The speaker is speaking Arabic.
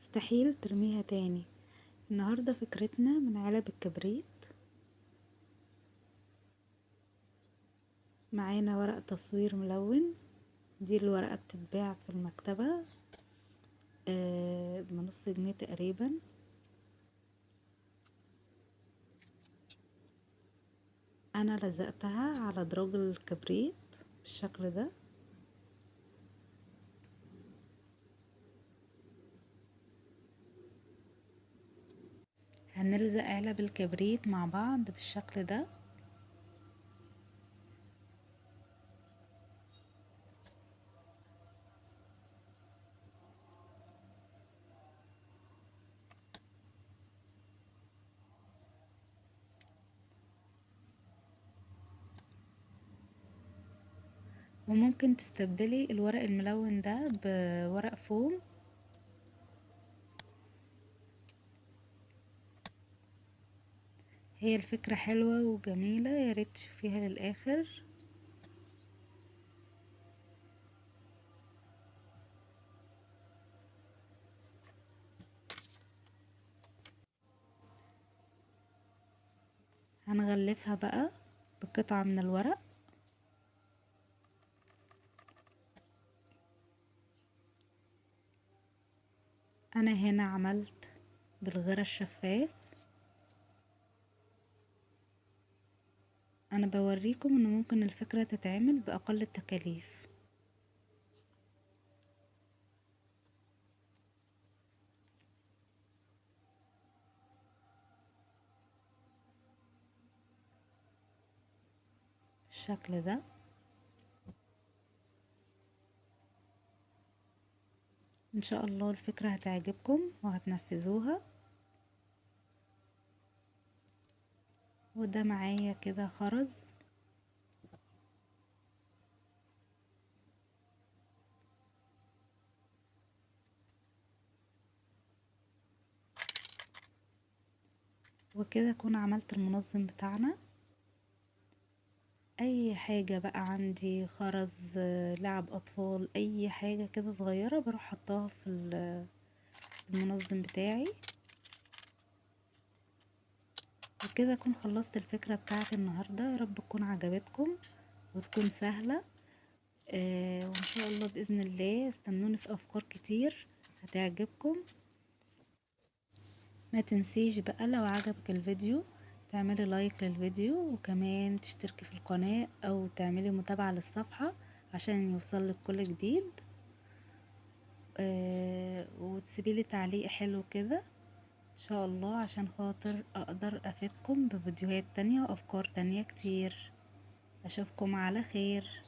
مستحيل ترميها تاني. النهاردة فكرتنا من علب الكبريت. معانا ورق تصوير ملون، دي الورقة بتتباع في المكتبة بنص جنيه تقريبا. انا لزقتها على دراج الكبريت بالشكل ده. هنلزق علب الكبريت مع بعض بالشكل ده. وممكن تستبدلي الورق الملون ده بورق فوم. هي الفكرة حلوة وجميلة، ياريت تشوفيها للآخر. هنغلفها بقى بقطعة من الورق. انا هنا عملت بالغيرة الشفاف. انا بوريكم ان ممكن الفكرة تتعمل باقل التكاليف. بالشكل ده. ان شاء الله الفكرة هتعجبكم وهتنفذوها. وده معايا كده خرز. وكده اكون عملت المنظم بتاعنا. اي حاجة بقى عندي خرز، لعب اطفال، اي حاجة كده صغيرة بروح حطاها في المنظم بتاعي. وكده اكون خلصت الفكرة بتاعتي النهاردة. يا رب تكون عجبتكم وتكون سهلة. وان شاء الله باذن الله استنوني في افكار كتير هتعجبكم. ما تنسيش بقى لو عجبك الفيديو تعملي لايك للفيديو، وكمان تشتركي في القناة او تعملي متابعة للصفحة عشان يوصلك كل جديد. وتسيبيلي تعليق حلو كده ان شاء الله عشان خاطر اقدر افيدكم بفيديوهات تانية وافكار تانية كتير. اشوفكم على خير.